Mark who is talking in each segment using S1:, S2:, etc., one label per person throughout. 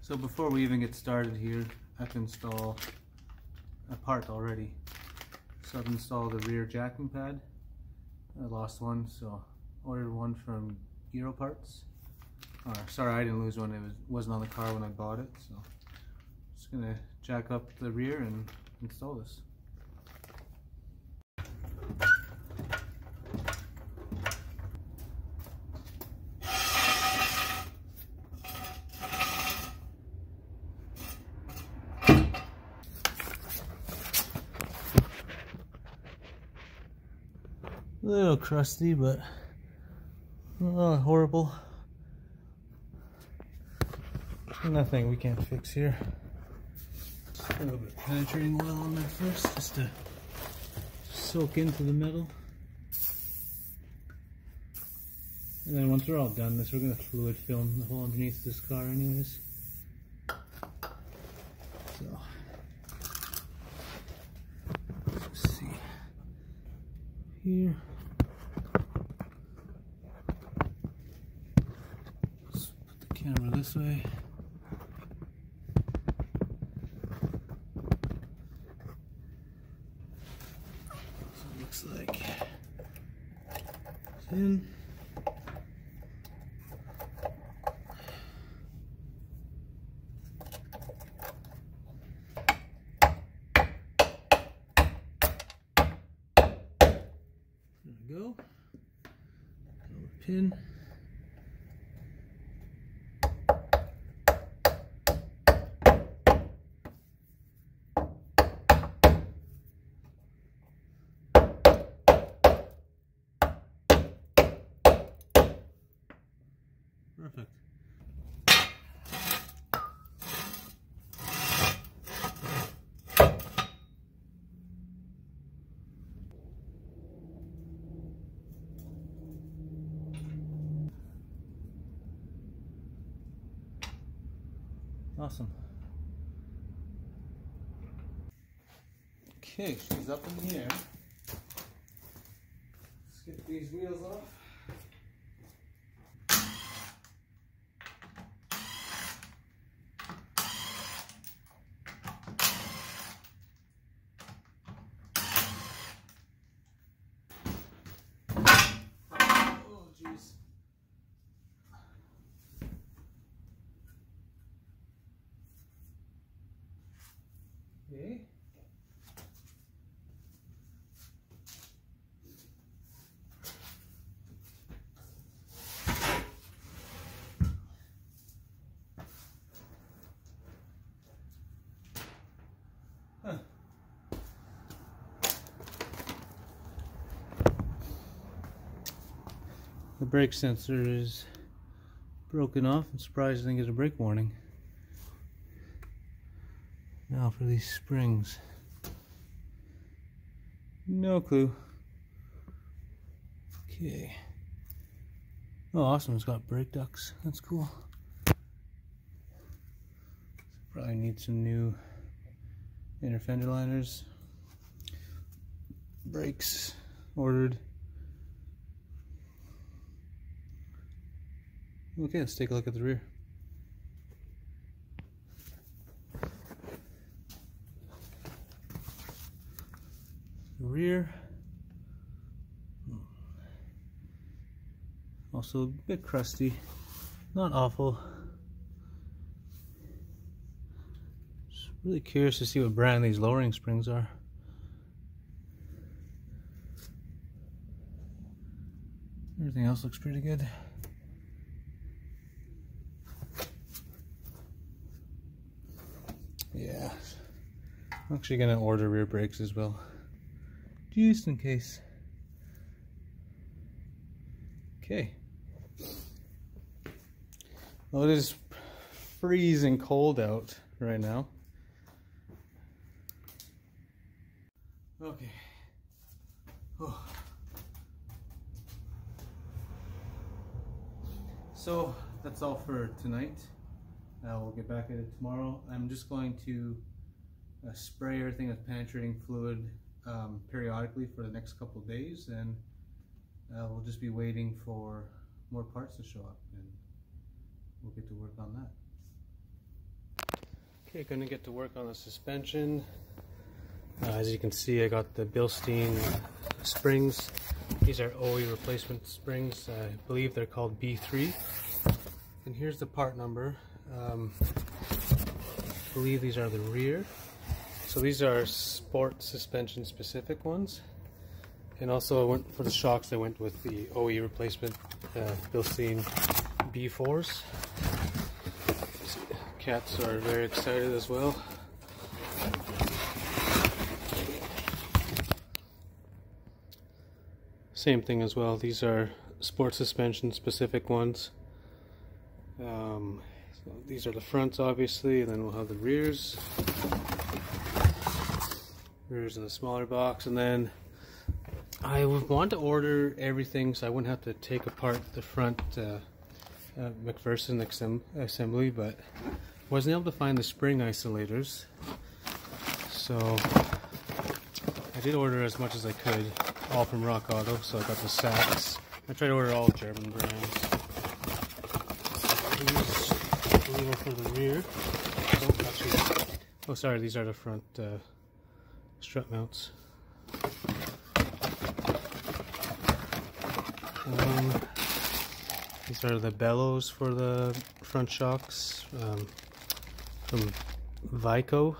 S1: So before we even get started here, I have to install a part already. So I've installed the rear jacking pad. I lost one, so ordered one from Euro Parts. Sorry, I didn't lose one. It wasn't on the car when I bought it. So I'm just gonna jack up the rear and install this. A little crusty, but not horrible. Nothing we can't fix here. A little bit of penetrating oil on there first, just to soak into the metal. And then once we're all done this, we're going to fluid film the whole underneath this car anyways. So, let's see here. Camera this way. So it looks like it's in. There we go. Another pin. Perfect. Awesome. Okay, she's up in the air. Let's get these wheels off. Okay. Huh. The brake sensor is broken off. I'm surprised I didn't get a brake warning. Now for these springs. No clue. Okay. Oh, awesome. It's got brake ducts. That's cool. Probably need some new inner fender liners. Brakes ordered. Okay, let's take a look at the rear. Rear, also a bit crusty, not awful. Just really curious to see what brand these lowering springs are. Everything else looks pretty good. Yeah, I'm actually gonna order rear brakes as well, just in case. Okay. Well, it is freezing cold out right now. Okay. Oh. So that's all for tonight. We'll get back at it tomorrow. I'm just going to spray everything with penetrating fluid periodically for the next couple of days, and we'll just be waiting for more parts to show up, and we'll get to work on that. Okay, gonna get to work on the suspension. As you can see, I got the Bilstein springs. These are OE replacement springs. I believe they're called B3. And here's the part number. I believe these are the rear. So these are sport suspension specific ones. And also I went for the shocks, I went with the OE replacement Bilstein B4s. Cats are very excited as well. Same thing as well, these are sport suspension specific ones. So these are the fronts obviously, and then we'll have the rears. Rears in the smaller box, and then I would want to order everything so I wouldn't have to take apart the front McPherson assembly, but wasn't able to find the spring isolators, so I did order as much as I could, all from Rock Auto. So I got the sacks. I tried to order all German brands. These are for the rear. Oh, sorry, these are the front strut mounts. These are the bellows for the front shocks from Vico.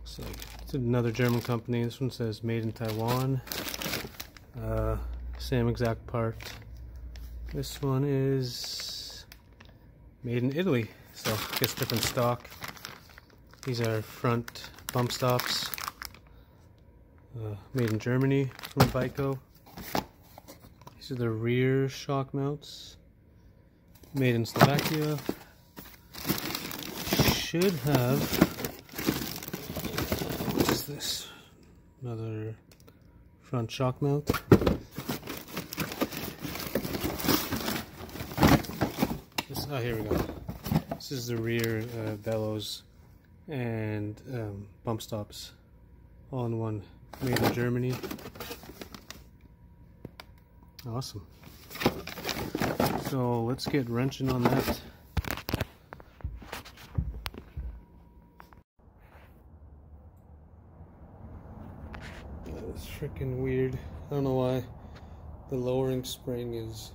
S1: So it's another German company. This one says made in Taiwan. Same exact part. This one is made in Italy, so I guess different stock. These are front bump stops, made in Germany from Vico. These are the rear shock mounts, made in Slovakia. Should have, what is this? Another front shock mount. Oh, here we go. This is the rear bellows and bump stops, all in one, made in Germany. Awesome. So let's get wrenching on that. That's freaking weird. I don't know why the lowering spring is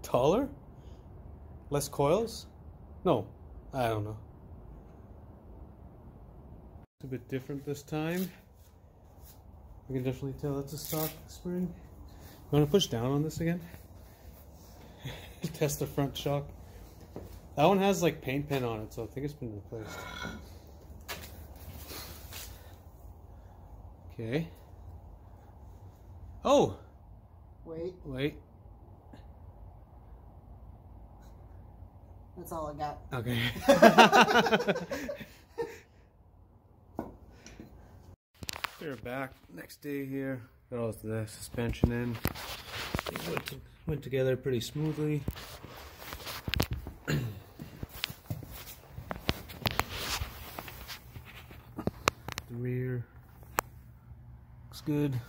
S1: taller? Less coils? No, I don't know. It's a bit different this time. You can definitely tell it's a stock spring. You want to push down on this again? Test the front shock. That one has like paint pen on it, so I think it's been replaced. Okay. Oh! Wait.
S2: That's all I got.
S1: Okay. We're back next day here. Got all the suspension in. It went together pretty smoothly. The rear looks good.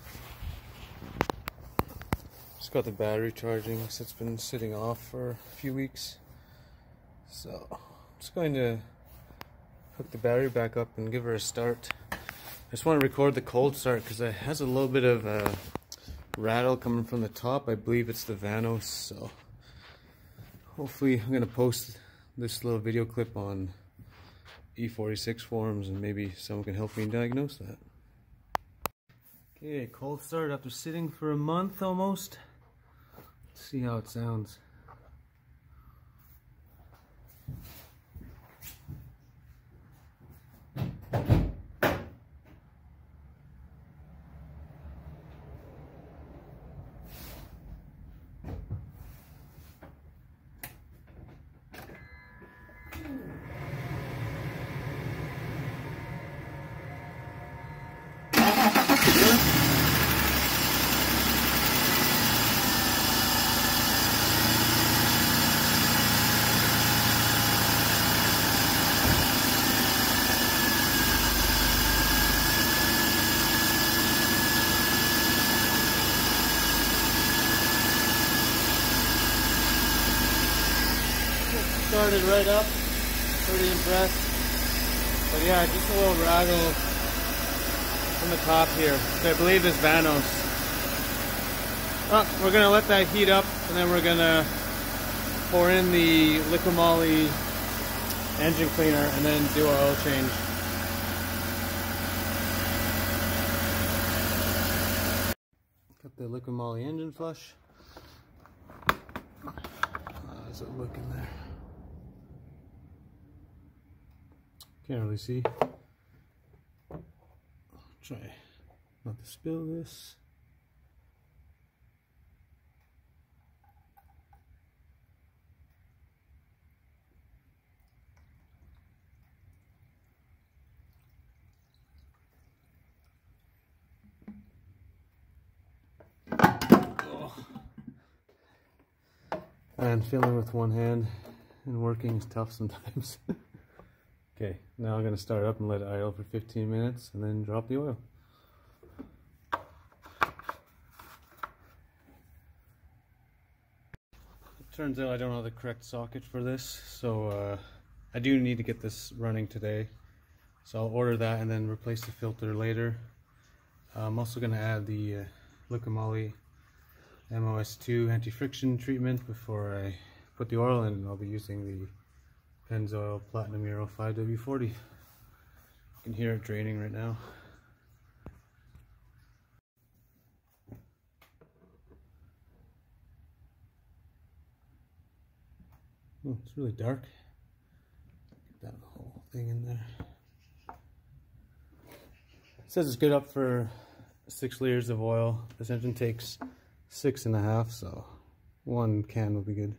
S1: Just got the battery charging because it's been sitting off for a few weeks. So I'm just going to hook the battery back up and give her a start. I just want to record the cold start because it has a little bit of a rattle coming from the top. I believe it's the Vanos, so hopefully I'm going to post this little video clip on E46 forums and maybe someone can help me diagnose that. Okay, cold start after sitting for a month almost. Let's see how it sounds. started right up. Pretty impressed. But yeah, just a little rattle from the top here, which I believe is Vanos. We're gonna let that heat up, and then we're gonna pour in the liquid moly engine cleaner and then do our oil change. Got the liquid moly engine flush. How's it looking there? Can't really see. Try not to spill this. And filling with one hand and working is tough sometimes. Okay, now I'm going to start up and let it idle for 15 minutes and then drop the oil. It turns out I don't have the correct socket for this, so I do need to get this running today. So I'll order that and then replace the filter later. I'm also going to add the liquid moly MOS2 anti-friction treatment before I put the oil in, and I'll be using the Pennzoil Platinum Euro 5W40. You can hear it draining right now. Oh, it's really dark. Get that whole thing in there. It says it's good up for 6 liters of oil. This engine takes 6.5, so 1 can will be good.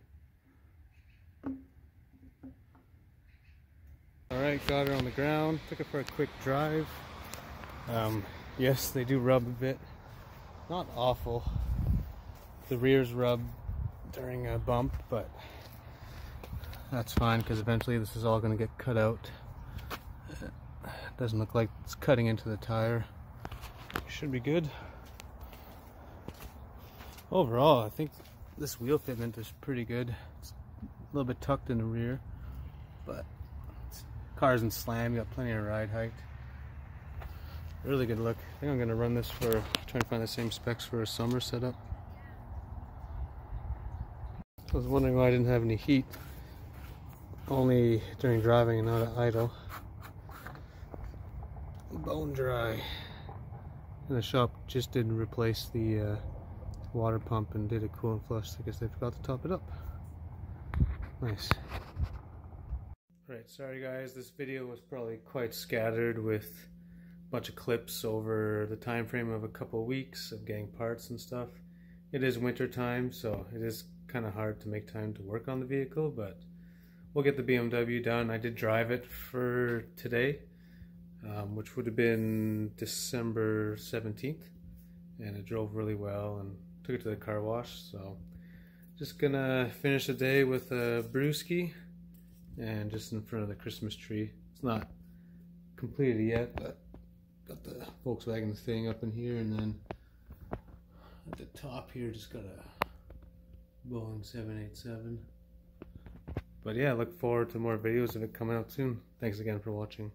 S1: Alright, got her on the ground, took it for a quick drive. Yes, they do rub a bit. Not awful. The rears rub during a bump, but that's fine because eventually this is all going to get cut out. It doesn't look like it's cutting into the tire. Should be good. Overall, I think this wheel fitment is pretty good. It's a little bit tucked in the rear, but car isn't slammed. You got plenty of ride height. Really good look. I think I'm going to run this for, trying to find the same specs for a summer setup. I was wondering why I didn't have any heat. Only during driving and not at idle. Bone dry. And the shop just didn't replace the water pump and did a coolant flush. I guess they forgot to top it up. Nice. Right, sorry guys, this video was probably quite scattered with a bunch of clips over the time frame of a couple weeks of getting parts and stuff. It is winter time, so it is kind of hard to make time to work on the vehicle, but we'll get the BMW done. I did drive it for today, which would have been December 17th, and it drove really well and took it to the car wash. So just gonna finish the day with a brewski and just in front of the Christmas tree. It's not completed yet, but got the Volkswagen thing up in here, and then at the top here just got a Boeing 787. But yeah, look forward to more videos of it coming out soon. Thanks again for watching.